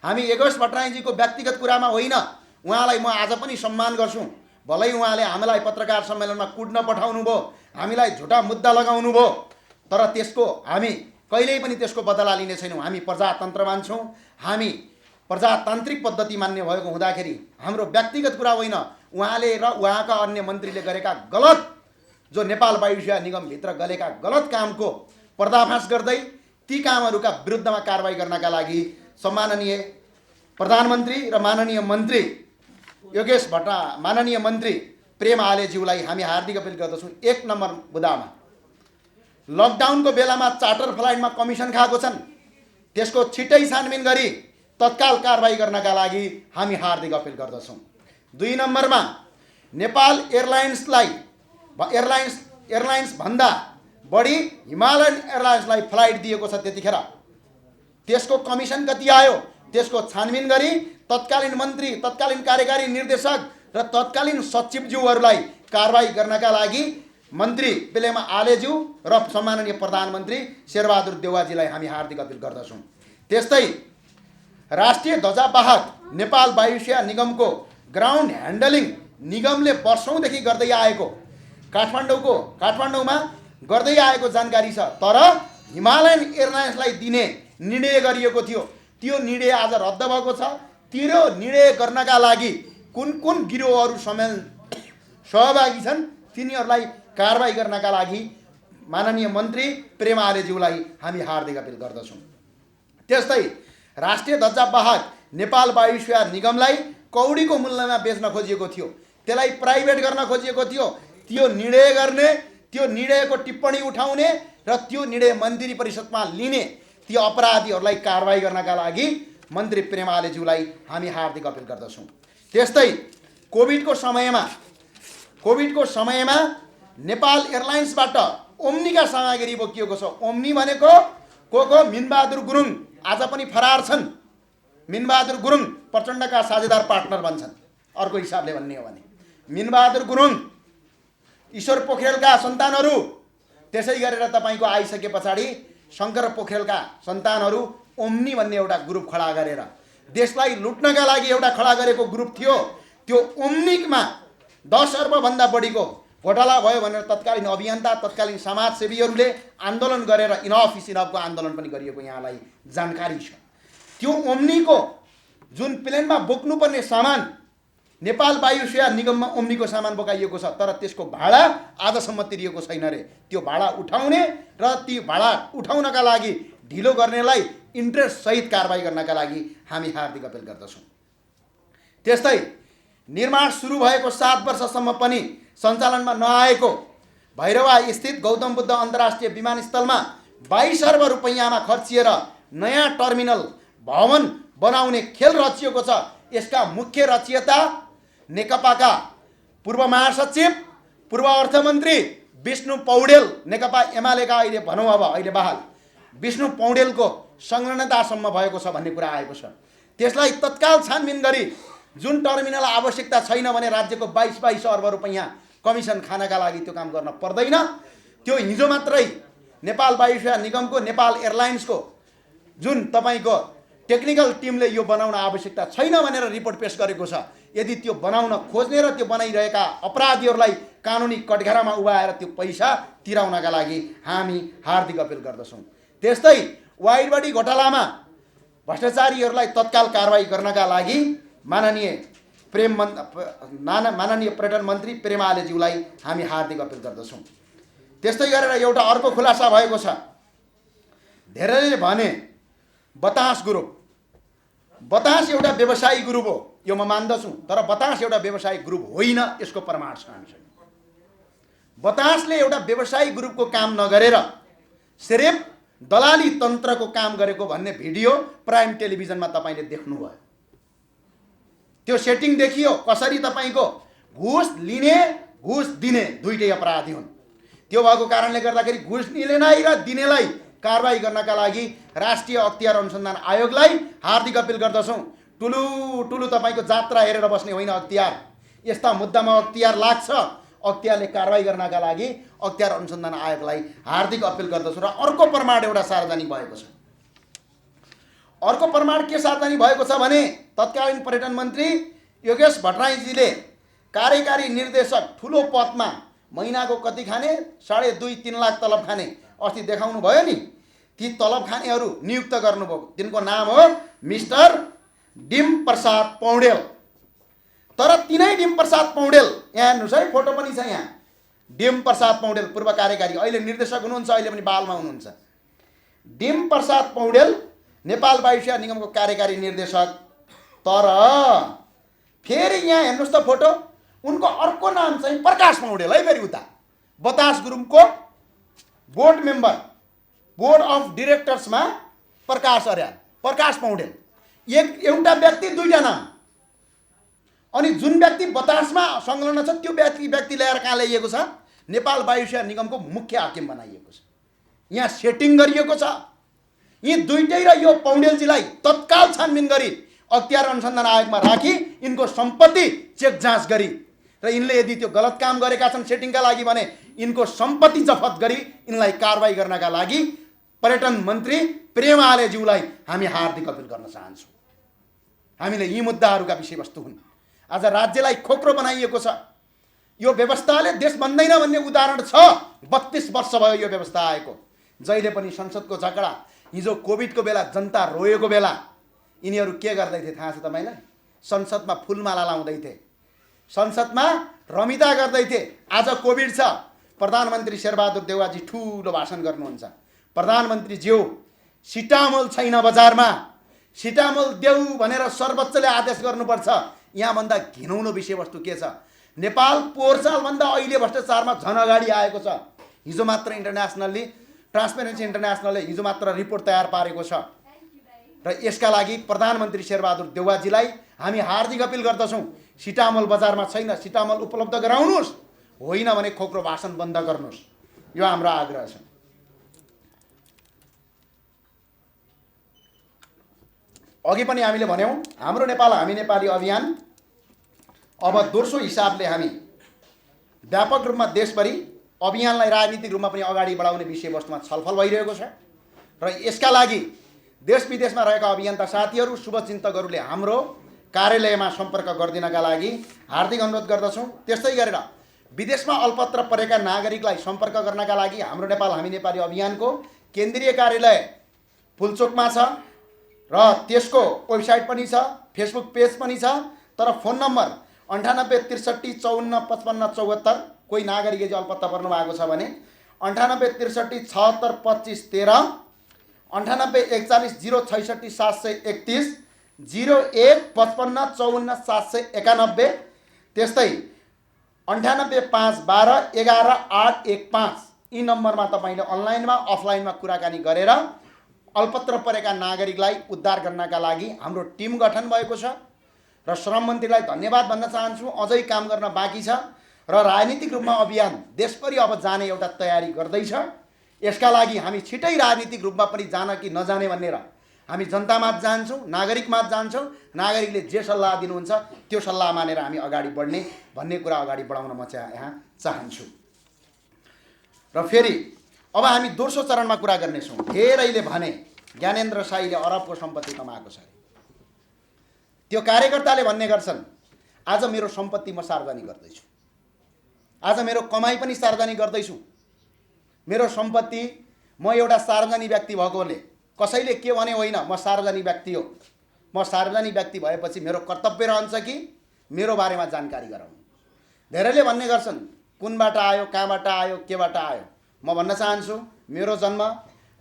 हामी योगेश भट्टराईजीको व्यक्तिगत कुरामा होइन, उहाँलाई म आज पनि सम्मान गर्छु। भलै उहाँले हामीलाई पत्रकार सम्मेलनमा कुट्न पठाउनु भयो, हामीलाई झुटा मुद्दा लगाउनु भयो, तर त्यसको हामी कहिल्यै पनि त्यसको बदला लिने छैनौँ। हामी प्रजातन्त्र मान्छौँ। हामी प्रजातान्त्रिक पद्धति मान्ने भएको हुँदाखेरि हाम्रो व्यक्तिगत कुरा होइन, उहाँले र उहाँका अन्य मन्त्रीले गरेका गलत, जो नेपाल वायुसेवा निगमभित्र गरेका गलत कामको पर्दाफास गर्दै ती कामहरूका विरुद्धमा कारबाही गर्नका लागि सम्माननीय प्रधानमन्त्री र माननीय मन्त्री योगेश भट्टा, माननीय मन्त्री प्रेम आलेज्यूलाई हामी हार्दिक अपिल गर्दछौँ। 1 नम्बर मुद्दामा लकडाउनको बेलामा चार्टर फ्लाइटमा कमिसन खाएको छन्, त्यसको छिटै छानबिन गरी तत्काल कारबाही गर्नका लागि हामी हार्दिक अपिल गर्दछौँ। 2 नम्बरमा नेपाल एयरलाइन्स भन्दा बढी हिमालयन एयरलाइन्सलाई फ्लाइट दिएको छ, त्यतिखेर त्यसको कमिसन कति आयो त्यसको छानबिन गरी तत्कालीन मन्त्री, तत्कालीन कार्यकारी निर्देशक र तत्कालीन सचिवज्यूहरूलाई कारबाही गर्नका लागि मन्त्री पेलेमा आलेज्यू र सम्माननीय प्रधानमन्त्री शेरबहादुर देउवाजीलाई हामी हार्दिक अपिल गर्दछौँ। त्यस्तै राष्ट्रिय ध्वजावाहक नेपाल वायुसेना निगमको ग्राउन्ड ह्यान्डलिङ निगमले वर्षौँदेखि गर्दै आएको काठमाडौँमा गर्दै आएको जानकारी छ। तर हिमालयन एयरलाइन्सलाई दिने निर्णय गरिएको थियो, त्यो निर्णय आज रद्द भएको छ। त्यो निर्णय गर्नका लागि कुन कुन गिरोहहरू सहभागी छन् तिनीहरूलाई कारबाही गर्नका लागि माननीय मन्त्री प्रेम आलेज्यूलाई हामी हार्दिक अपिल गर्दछौँ। त्यस्तै राष्ट्रिय ध्वजावाहक नेपाल वायुसेना निगमलाई कौडीको मूल्यमा बेच्न खोजिएको थियो, त्यसलाई प्राइभेट गर्न खोजिएको थियो। त्यो निर्णय गर्ने, त्यो निर्णयको टिप्पणी उठाउने र त्यो निर्णय मन्त्री परिषदमा लिने ती अपराधीहरूलाई कारबाही गर्नका लागि मन्त्री प्रेम आलेज्यूलाई हामी हार्दिक अपिल गर्दछौँ। त्यस्तै कोभिडको समयमा नेपाल एयरलाइन्सबाट ओम्नीका सामग्री बोकिएको छ। ओम्नी भनेको को मिनबहादुर गुरुङ आज पनि फरार छन्। मिनबहादुर गुरुङ प्रचण्डका साझेदार पार्टनर बन्छन्। अर्को हिसाबले भन्ने हो भने मिनबहादुर गुरुङ, ईश्वर पोखरेलका सन्तानहरू, त्यसै गरेर तपाईँको आइसके पछाडि शङ्कर पोखरेलका सन्तानहरू ओम्नी भन्ने एउटा ग्रुप खडा गरेर देशलाई लुट्नका लागि एउटा खडा गरेको ग्रुप थियो। त्यो ओम्नीमा 10 अर्बभन्दा बढीको घोटाला भयो भनेर तत्कालीन अभियन्ता, तत्कालीन समाजसेवीहरूले आन्दोलन गरेर इनफ इज इनफको आन्दोलन पनि गरिएको यहाँलाई जानकारी छ। त्यो ओम्नीको जुन प्लेनमा बोक्नुपर्ने सामान नेपाल वायुसेना निगममा ओम्नीको सामान बोकाइएको छ, तर त्यसको भाडा आजसम्म तिरिएको छैन रे। त्यो भाडा उठाउने र ती भाडा उठाउनका लागि ढिलो गर्नेलाई इन्ट्रेस्ट सहित कारबाही गर्नका लागि हामी हार्दिक अपिल गर्दछौँ। त्यस्तै निर्माण सुरु भएको 7 वर्षसम्म पनि सञ्चालनमा नआएको भैरवा स्थित गौतम बुद्ध अन्तर्राष्ट्रिय विमानस्थलमा 22 अर्ब रुपैयाँमा खर्चिएर नयाँ टर्मिनल भवन बनाउने खेल रचिएको छ। यसका मुख्य रचयिता नेकपाका पूर्व महासचिव, पूर्व अर्थमन्त्री विष्णु पौडेल, नेकपा एमालेका अहिले भनौँ अब अहिले बहाल विष्णु पौडेलको संलग्नतासम्म भएको छ भन्ने कुरा आएको छ। त्यसलाई तत्काल छानबिन गरी जुन टर्मिनल आवश्यकता छैन भने राज्यको 22 अर्ब रुपैयाँ कमिसन खानका लागि त्यो काम गर्न पर्दैन। त्यो हिजो मात्रै नेपाल वायुसेना निगमको, नेपाल एयरलाइन्सको जुन तपाईँको टेक्निकल टिमले यो बनाउन आवश्यकता छैन भनेर रिपोर्ट पेश गरेको छ। यदि त्यो बनाउन खोज्ने र त्यो बनाइरहेका अपराधीहरूलाई कानुनी कठघरामा उभाएर त्यो पैसा तिराउनका लागि हामी हार्दिक अपिल गर्दछौँ। त्यस्तै वाइडबडी घोटालामा भ्रष्टाचारीहरूलाई तत्काल कारबाही गर्नका लागि माननीय पर्यटन मन्त्री प्रेम आलेज्यूलाई हामी हार्दिक अपिल गर्दछौँ। त्यस्तै गरेर एउटा अर्को खुलासा भएको छ। धेरैले भने बतास ग्रुप, बतास एउटा व्यवसायिक ग्रुप हो, यो म मान्दछु, तर बतास एउटा व्यवसायिक ग्रुप होइन, यसको प्रमाण छ हामीसँग। बतासले एउटा व्यवसायिक ग्रुपको काम नगरेर सिर्फ दलाली तन्त्रको काम गरेको भन्ने भिडियो प्राइम टेलिभिजनमा तपाईँले देख्नुभयो। त्यो सेटिङ देखियो कसरी तपाईँको घुस लिने घुस दिने दुईटै अपराधी हुन्। त्यो भएको कारणले गर्दाखेरि घुस लिनेलाई र दिनेलाई कारबाही गर्नका लागि राष्ट्रिय अख्तियार अनुसन्धान आयोगलाई हार्दिक अपिल गर्दछौँ। ठुलो तपाईँको जात्रा हेरेर बस्ने होइन अख्तियार। यस्ता मुद्दामा अख्तियार लाग्छ, अख्तियारले कारबाही गर्नका लागि अख्तियार अनुसन्धान आयोगलाई हार्दिक अपिल गर्दछु। र अर्को प्रमाण एउटा सार्वजनिक भएको छ। अर्को प्रमाण के सार्वजनिक भएको छ भने तत्कालीन पर्यटन मन्त्री योगेश भट्टराईजीले कार्यकारी निर्देशक ठुलो पदमा महिनाको कति खाने 2.5-3 लाख तलब खाने अस्ति देखाउनु भयो नि, ती तलब खानेहरू नियुक्त गर्नुभयो। तिनको नाम हो मिस्टर डिम प्रसाद पौडेल। तर तिनै डिम प्रसाद पौडेल, यहाँ हेर्नुहोस् है, फोटो पनि छ यहाँ, डिम प्रसाद पौडेल पूर्व कार्यकारी, अहिले निर्देशक हुनुहुन्छ, अहिले पनि बालमा हुनुहुन्छ। डिम प्रसाद पौडेल नेपाल वायुसेना निगमको कार्यकारी निर्देशक। तर फेरि यहाँ हेर्नुहोस् त फोटो, उनको अर्को नाम चाहिँ प्रकाश पौडेल है। फेरि उता बतास ग्रुपको बोर्ड मेम्बर, बोर्ड अफ डिरेक्टर्समा प्रकाश अर्याल, प्रकाश पौडेल, एउटा व्यक्ति दुईटा नाम। अनि जुन व्यक्ति बतासमा संलग्न छ त्यो व्यक्ति ल्याएर कहाँ ल्याइएको छ? नेपाल वायुसेना निगमको मुख्य हाकिम बनाइएको छ। यहाँ सेटिङ गरिएको छ। यी दुईटै र यो पौडेलजीलाई तत्काल छानबिन गरी अख्तियार अनुसन्धान आयोगमा राखी यिनको सम्पत्ति चेक जाँच गरी र यिनले यदि त्यो गलत काम गरेका छन् सेटिङका लागि भने यिनको सम्पत्ति जफत गरी यिनलाई कारबाही गर्नका लागि पर्यटन मन्त्री प्रेम आलेज्यूलाई हामी हार्दिक अपील गर्न चाहन्छौँ। हामीले यी मुद्दाहरूका विषयवस्तु हुन्। आज राज्यलाई खोक्रो बनाइएको छ। यो व्यवस्थाले देश बन्दैन भन्ने उदाहरण छ। 32 वर्ष भयो यो व्यवस्था आएको। जहिले पनि संसदको झगडा, हिजो कोभिडको बेला जनता रोएको बेला यिनीहरू के गर्दै थिए थाहा छ तपाईँलाई? संसदमा फुलमाला लाउँदै थिए, संसदमा रमिता गर्दै थिए। आज कोभिड छ, प्रधानमन्त्री शेरबहादुर देउवाजी ठुलो भाषण गर्नुहुन्छ। प्रधानमन्त्री ज्यू, सिटामोल छैन बजारमा, सिटामोल देऊ भनेर सर्वोच्चले आदेश गर्नुपर्छ। यहाँभन्दा घिनौनो विषयवस्तु के छ? नेपाल पोहोर सालभन्दा अहिले भ्रष्टाचारमा झन अगाडि आएको छ। हिजो मात्र इन्टरनेसनल्ली ट्रान्सपेरेन्सी इन्टरनेसनलले हिजो मात्र रिपोर्ट तयार पारेको छ। र यसका लागि प्रधानमन्त्री शेरबहादुर देउवाजीलाई हामी हार्दिक अपील गर्दछौँ, सिटामोल बजारमा छैन, सिटामोल उपलब्ध गराउनुहोस्, होइन भने खोक्रो भाषण बन्द गर्नुहोस्। यो हाम्रो आग्रह छ। अघि पनि हामीले भन्यौँ, हाम्रो नेपाल हामी नेपाली अभियान अब दोस्रो हिसाबले हामी व्यापक रूपमा देशभरि अभियानलाई राजनीतिक रूपमा पनि अगाडि बढाउने विषयवस्तुमा छलफल भइरहेको छ। र यसका लागि देश विदेशमा रहेका अभियन्ता साथीहरू, शुभचिन्तकहरूले हाम्रो कार्यालयमा सम्पर्क गरिदिनका लागि हार्दिक अनुरोध गर्दछौँ। त्यस्तै गरेर विदेशमा अल्पत्र परेका नागरिकलाई सम्पर्क गर्नका लागि हाम्रो नेपाल हामी नेपाली अभियानको केन्द्रीय कार्यालय पुल्चोकमा छ र त्यसको वेबसाइट पनि छ, फेसबुक पेज पनि छ। तर फोन नम्बर 98 63 54 55 74, कोही नागरिक यदि अल्पत्ता पर्नु भएको छ भने 98 63 76 25 13, 98 41 066 731, 01 55 54 791, त्यस्तै 98 5 12 11 8 15। यी नम्बरमा तपाईँले अनलाइनमा अफलाइनमा कुराकानी गरेर अल्पत्र परेका नागरिकलाई उद्धार गर्नका लागि हाम्रो टिम गठन भएको छ। र श्रम मन्त्रीलाई धन्यवाद भन्न चाहन्छु। अझै काम गर्न बाँकी छ र राजनीतिक रूपमा अभियान देशभरि अब जाने एउटा तयारी गर्दैछ। यसका लागि हामी छिटै राजनीतिक रूपमा पनि जान कि नजाने भनेर हामी जनतामाझ जान्छौँ, नागरिकमाझ जान्छौँ। नागरिकले जे सल्लाह दिनुहुन्छ त्यो सल्लाह मानेर हामी अगाडि बढ्ने भन्ने कुरा अगाडि बढाउन म यहाँ चाहन्छु। र फेरि अब हामी दोस्रो चरणमा कुरा गर्नेछौँ। धेरैले भने ज्ञानेन्द्र साईले अरबको सम्पत्ति कमाएको छ। त्यो कार्यकर्ताले भन्ने गर्छन्, आज मेरो सम्पत्ति म सार्वजनिक गर्दैछु, आज मेरो कमाई पनि सार्वजनिक गर्दैछु। मेरो सम्पत्ति म एउटा सार्वजनिक व्यक्ति भएकोले कसैले के भने होइन, म सार्वजनिक व्यक्ति हो। म सार्वजनिक व्यक्ति भएपछि मेरो कर्तव्य रहन्छ कि मेरो बारेमा जानकारी गराउनु। धेरैले भन्ने गर्छन् कुनबाट आयो, कहाँबाट आयो, केबाट आयो। म भन्न चाहन्छु, मेरो जन्म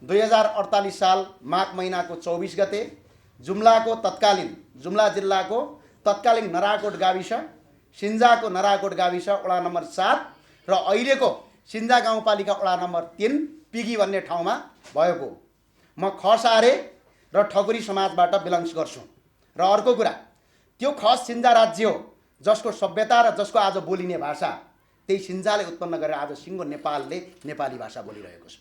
2048 साल माघ महिनाको 24 गते जुम्लाको जुम्ला जिल्लाको तत्कालीन नराकोट गाविस, सिन्जाको नराकोट गाविस वडा नम्बर 7 र अहिलेको सिन्जा गाउँपालिका वडा नम्बर 3 पिगी भन्ने ठाउँमा भएको। म खसारे र ठकुरी समाजबाट बिलङ्स गर्छु। र अर्को कुरा, त्यो खस सिन्जा राज्य हो जसको सभ्यता र जसको आज बोलिने भाषा त्यही सिन्जाले उत्पन्न गरेर आज सिङ्गो नेपालले नेपाली भाषा बोलिरहेको छ।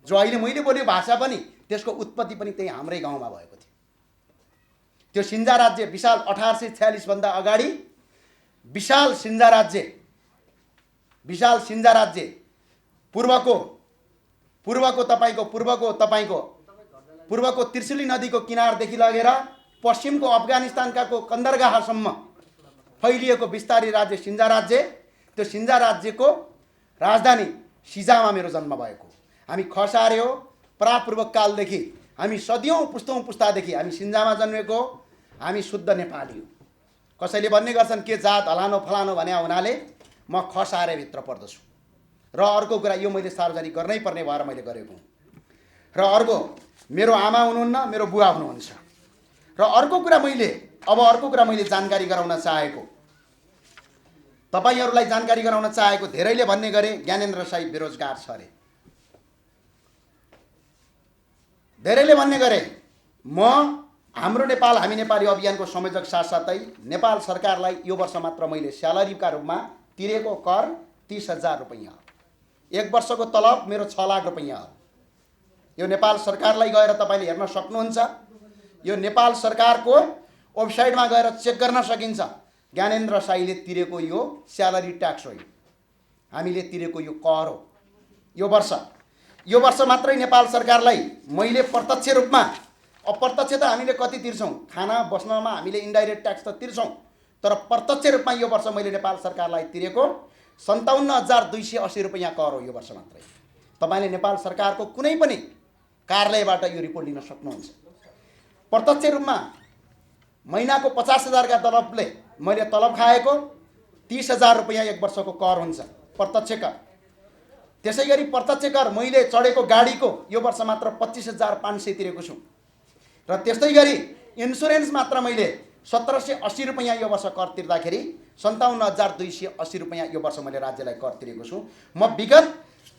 जो अहिले मैले बोलेको भाषा पनि त्यसको उत्पत्ति पनि त्यही हाम्रै गाउँमा भएको थियो। त्यो सिन्जा राज्य विशाल 1846 भन्दा अगाडि विशाल सिन्जा राज्य पूर्वको तपाईँको त्रिशुली नदीको किनारदेखि लगेर पश्चिमको अफगानिस्तानको कन्दरगाहसम्म फैलिएको विस्तारी राज्य सिन्जा राज्य। त्यो सिन्जा राज्यको राजधानी सिजामा मेरो जन्म भएको। हामी खसारे हो। परापूर्वक कालदेखि हामी सदियौँ पुस्तादेखि हामी सिन्जामा जन्मेको। हामी शुद्ध नेपाली हो। कसैले भन्ने गर्छन् के जात हलानो फलानो भने हुनाले म खसारेभित्र पर्दछु। र अर्को कुरा, यो मैले सार्वजनिक गर्नै पर्ने भएर मैले गरेको हुँ। र अर्को, मेरो आमा हुनुहुन्न, मेरो बुवा हुनुहुन्छ। र अर्को कुरा मैले जानकारी गराउन चाहेको, तपाईहरुलाई जानकारी गराउन चाहेको, धेरैले भन्ने गरे ज्ञानेन्द्र साई बेरोजगार छ अरे। धेरैले भन्ने गरे म हाम्रो नेपाल हामी नेपाली अभियानको संयोजक साथसाथै नेपाल सरकारलाई यो वर्ष मात्र मैले स्यालेरीका रूपमा तिरेको कर 30,000 रुपैयाँ, एक वर्षको तलब मेरो 6 लाख रुपैयाँ हो। यो नेपाल सरकारलाई गएर तपाईले हेर्न सक्नुहुन्छ। यो नेपाल सरकारको वेबसाइटमा गएर चेक गर्न सकिन्छ। ज्ञानेन्द्र साईले तिरेको यो स्यालेरी ट्याक्स हो, हामीले तिरेको यो कर हो। यो वर्ष मात्रै नेपाल सरकारलाई मैले प्रत्यक्ष रूपमा, अप्रत्यक्ष त हामीले कति तिर्छौँ, खाना बस्नमा हामीले इन्डाइरेक्ट ट्याक्स त तिर्छौँ, तर प्रत्यक्ष रूपमा यो वर्ष मैले नेपाल सरकारलाई तिरेको 57,280 रुपैयाँ कर हो यो वर्ष मात्रै। तपाईँले नेपाल सरकारको कुनै पनि कार्यालयबाट यो रिपोर्ट लिन सक्नुहुन्छ। प्रत्यक्ष रूपमा महिनाको 50,000 का तलबले मैले तलब खाएको 30,000 रुपैयाँ एक वर्षको कर हुन्छ प्रत्यक्ष कर। त्यसै गरी प्रत्यक्ष कर मैले चढेको गाडीको यो वर्ष मात्र 25,500 तिरेको छु र त्यस्तै गरी इन्सुरेन्स मात्र मैले 1,780 रुपैयाँ यो वर्ष कर तिर्दाखेरि 57,280 रुपैयाँ यो वर्ष मैले राज्यलाई कर तिरेको छु। म विगत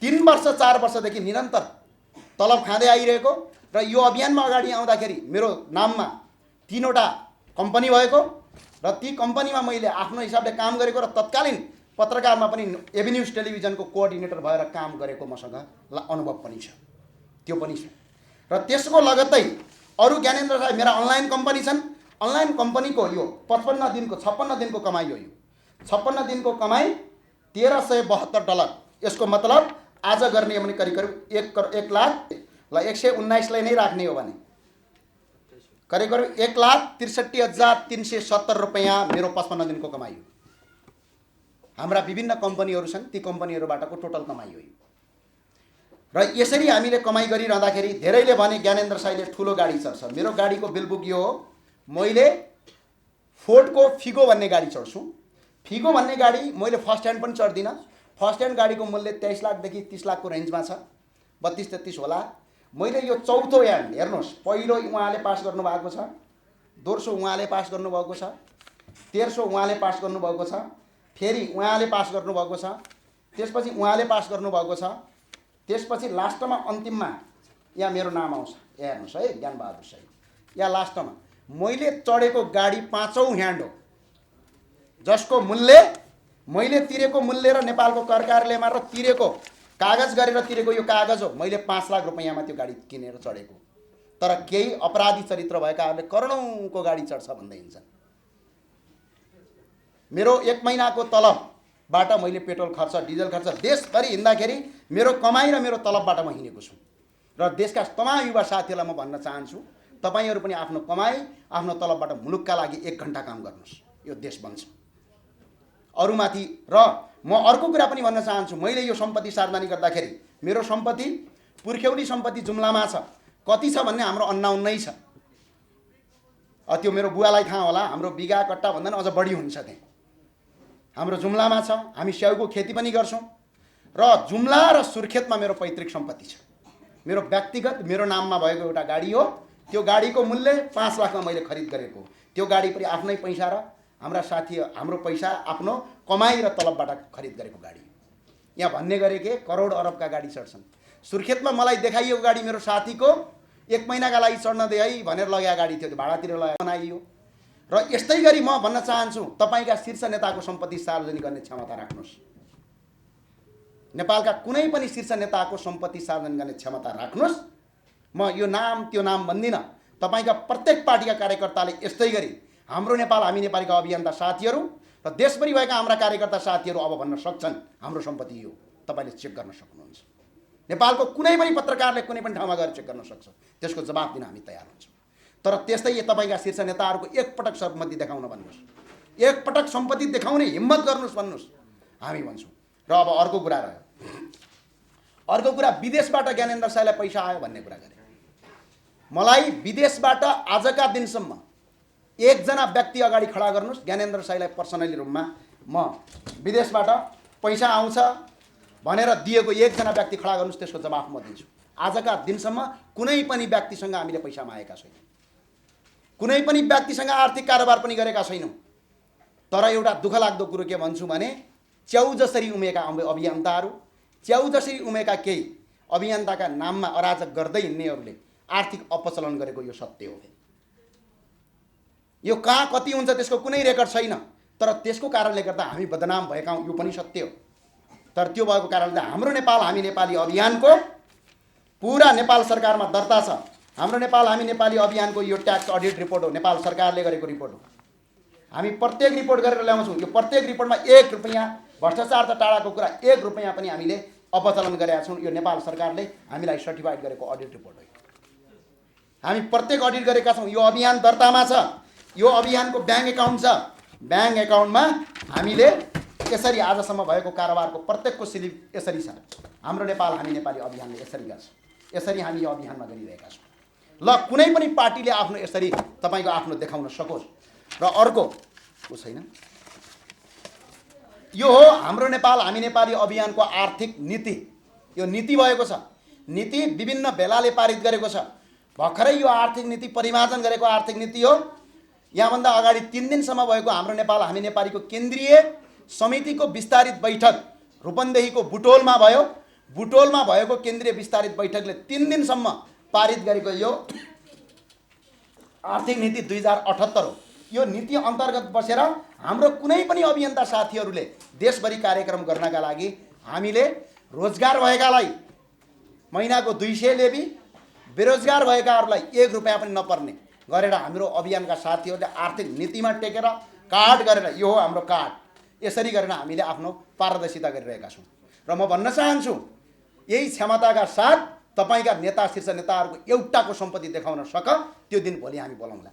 3 वर्ष 4 वर्षदेखि निरन्तर तलब खाँदै आइरहेको र यो अभियानमा अगाडि आउँदाखेरि मेरो नाममा 3वटा कम्पनी भएको र ती कम्पनीमा मैले आफ्नो हिसाबले काम गरेको र तत्कालीन पत्रकारमा पनि एभिन्यूज टेलिभिजनको कोअर्डिनेटर भएर काम गरेको मसँग अनुभव पनि छ, त्यो पनि छ। र त्यसको लगत्तै अरू ज्ञानेन्द्र साहब मेरा अनलाइन कम्पनी छन्। अनलाइन कम्पनीको यो 56 दिनको कमाइ हो। यो 56 दिनको कमाइ $1,372। यसको मतलब आज गर्ने भने करिब 1,119,000 नै राख्ने हो भने करिब 1,63,370 रुपैयाँ मेरो 55 दिनको कमाइ हो। हाम्रा विभिन्न कम्पनीहरू छन्, ती कम्पनीहरूबाटको टोटल कमाइ हो। र यसरी हामीले कमाइ गरिरहँदाखेरि धेरैले भने ज्ञानेन्द्र साईले ठुलो गाडी चढ्छ। मेरो गाडीको बिलबुक यो हो, मैले फोर्डको फिगो भन्ने गाडी चढ्छु। फिगो भन्ने गाडी मैले फर्स्ट ह्यान्ड पनि चढ्दिनँ। फर्स्ट ह्यान्ड गाडीको मूल्य 23 लाखदेखि 30 लाखको रेन्जमा छ, 32-33 होला। मैले यो चौथो ह्यान्ड हेर्नुहोस्, पहिलो उहाँले पास गर्नुभएको छ, दोस्रो उहाँले पास गर्नुभएको छ, तेस्रो उहाँले पास गर्नुभएको छ, फेरि उहाँले पास गर्नुभएको छ, त्यसपछि उहाँले पास गर्नुभएको छ, त्यसपछि लास्टमा अन्तिममा यहाँ मेरो नाम आउँछ। यहाँ हेर्नुहोस् है, ज्ञानबहादुर साई। यहाँ लास्टमा मैले चढेको गाडी 5औं ह्यान्ड हो, जसको मूल्य मैले तिरेको मूल्य र नेपालको कर कार्यालयमा र तिरेको कागज गरेर तिरेको यो कागज हो। मैले 5 लाख रुपैयाँमा त्यो गाडी किनेर चढेको, तर केही अपराधी चरित्र भएकाहरूले करोडौँको गाडी चढ्छ भन्दै हिँड्छन्। मेरो 1 महिनाको तलबबाट मैले पेट्रोल खर्च, डिजल खर्च देशभरि हिँड्दाखेरि मेरो कमाइ र मेरो तलबबाट म हिँडेको छु। र देशका तमाम युवा साथीहरूलाई म भन्न चाहन्छु, तपाईहरू पनि आफ्नो कमाइ, आफ्नो तलबबाट मुलुकका लागि 1 घण्टा काम गर्नुहोस्, यो देश बन्छ अरूमाथि। र म अर्को कुरा पनि भन्न चाहन्छु, मैले यो सम्पत्ति सार्वजनिक गर्दाखेरि मेरो सम्पत्ति पुर्ख्यौली सम्पत्ति जुम्लामा छ। कति छ भन्ने हाम्रो 59 छ। त्यो मेरो बुवालाई थाहा होला, हाम्रो बिघा कट्टा भन्दा अझ बढी हुन्छ त्यहाँ हाम्रो जुम्लामा छ। हामी स्याउको खेती पनि गर्छौँ र जुम्ला र सुर्खेतमा मेरो पैतृक सम्पत्ति छ। मेरो व्यक्तिगत मेरो नाममा भएको एउटा गाडी हो। त्यो गाडीको मूल्य 5 लाखमा मैले खरिद गरेको। त्यो गाडी पनि आफ्नै पैसा र हाम्रा साथी हाम्रो पैसा आफ्नो कमाइ र तलबबाट खरिद गरेको गाडी। यहाँ भन्ने गरे के करोड अरबका गाडी चढ्छन्। सुर्खेतमा मलाई देखाइएको गाडी मेरो साथीको 1 महिनाका लागि चढ्न दे है भनेर लगेको गाडी थियो, त्यो भाडातिर लगाएर बनाइयो। र यस्तै गरी म भन्न चाहन्छु, तपाईका शीर्ष नेताको सम्पत्ति सार्वजनिक गर्ने क्षमता राख्नुहोस्। नेपालका कुनै पनि शीर्ष नेताको सम्पत्ति सार्वजनिक गर्ने क्षमता राख्नुहोस्। म यो नाम त्यो नाम भन्दिनँ। तपाईका प्रत्येक पार्टीका कार्यकर्ताले यस्तै गरी हाम्रो नेपाल हामी नेपालीका अभियन्ता साथीहरू र देशभरि भएका हाम्रा कार्यकर्ता साथीहरू अब भन्न सक्छन् हाम्रो सम्पत्ति यो, तपाईँले चेक गर्न सक्नुहुन्छ। नेपालको कुनै पनि पत्रकारले कुनै पनि ठाउँमा गएर चेक गर्न सक्छ, त्यसको जवाफ दिन हामी तयार हुन्छौँ। तर त्यस्तै तपाईँका शीर्ष नेताहरूको एकपटक सम्पत्ति देखाउन भन्नुहोस्, एकपटक सम्पत्ति देखाउने हिम्मत गर्नुहोस् भन्नुहोस्, हामी भन्छौँ। र अब अर्को कुरा रह्यो, अर्को कुरा विदेशबाट ज्ञानेन्द्र साईलाई पैसा आयो भन्ने कुरा गरे। मलाई विदेशबाट आजका दिनसम्म एकजना व्यक्ति अगाडि खडा गर्नुहोस्, ज्ञानेन्द्र साईलाई पर्सनली रूपमा म विदेशबाट पैसा आउँछ भनेर दिएको एकजना व्यक्ति खडा गर्नुहोस्, त्यसको जवाफ म दिन्छु। आजका दिनसम्म कुनै पनि व्यक्तिसँग हामीले पैसा मागेका छैनौँ, कुनै पनि व्यक्तिसँग आर्थिक कारोबार पनि गरेका छैनौँ। तर एउटा दुःख लाग्दो कुरो के भन्छु भने च्याउ जसरी उमेका अभियन्ताहरू, च्याउ जसरी उमेका केही अभियन्ताका नाममा अराजक गर्दै हिँड्नेहरूले आर्थिक अपचलन गरेको यो सत्य हो। यो कहाँ कति हुन्छ त्यसको कुनै रेकर्ड छैन, तर त्यसको कारणले गर्दा हामी बदनाम भएका यो पनि सत्य हो। तर त्यो भएको कारणले हाम्रो नेपाल हामी नेपाली अभियानको पुरा नेपाल सरकारमा दर्ता छ। हाम्रो नेपाल हामी नेपाली अभियानको यो ट्याक्स अडिट रिपोर्ट हो, नेपाल सरकारले गरेको रिपोर्ट हो। हामी प्रत्येक रिपोर्ट गरेर ल्याउँछौँ। यो प्रत्येक रिपोर्टमा 1 रुपैयाँ भ्रष्टाचार त टाढाको कुरा 1 रुपैयाँ पनि हामीले अपचलन गरेका छौँ। यो नेपाल सरकारले हामीलाई सर्टिफाइड गरेको अडिट रिपोर्ट हो। हामी प्रत्येक अडिट गरेका छौँ। यो अभियान दर्तामा छ। यो अभियानको ब्याङ्क एकाउन्ट छ। ब्याङ्क एकाउन्टमा हामीले यसरी आजसम्म भएको कारोबारको प्रत्येकको स्लिप यसरी छ। हाम्रो नेपाल हामी नेपाली अभियानले यसरी गर्छ। यसरी हामी यो अभियानमा गरिरहेका छौँ। ल कुनै पनि पार्टीले आफ्नो यसरी तपाईँको आफ्नो देखाउन सकोस्। र अर्को को छैन, यो हो हाम्रो नेपाल हामी नेपाली अभियानको आर्थिक नीति। यो नीति भएको छ। नीति विभिन्न बेलाले पारित गरेको छ। भर्खरै यो आर्थिक नीति परिमार्जन गरेको आर्थिक नीति हो। यहाँभन्दा अगाडि 3 दिनसम्म भएको हाम्रो नेपाल हामी नेपालीको केन्द्रीय समितिको विस्तारित बैठक रूपन्देहीको बुटोलमा भयो। बुटोलमा भएको केन्द्रीय विस्तारित बैठकले 3 दिनसम्म पारित गरेको यो आर्थिक नीति 2078 हो। यो नीति अन्तर्गत बसेर हाम्रो कुनै पनि अभियन्ता साथीहरूले देशभरि कार्यक्रम गर्नका लागि हामीले रोजगार भएकालाई महिनाको 200 लेबी, बेरोजगार भएकाहरूलाई 1 रुपैयाँ पनि नपर्ने गरेर हाम्रो अभियानका साथीहरूले आर्थिक नीतिमा टेकेर कार्ड गरेर, यो हो हाम्रो कार्ड, यसरी गरेर हामीले आफ्नो पारदर्शिता गरिरहेका छौँ। र म भन्न चाहन्छु यही क्षमताका साथ तपाईँका नेता शीर्ष नेताहरूको एउटाको सम्पत्ति देखाउन सक, त्यो दिन भोलि हामी बोलाउँला।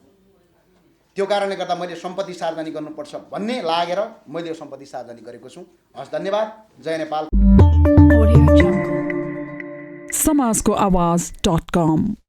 त्यो कारणले गर्दा मैले सम्पत्ति सार्वजनिक गर्नुपर्छ भन्ने लागेर मैले यो सम्पत्ति सार्वजनिक गरेको छु। हस्, धन्यवाद। जय नेपाल। समाजको आवाज.com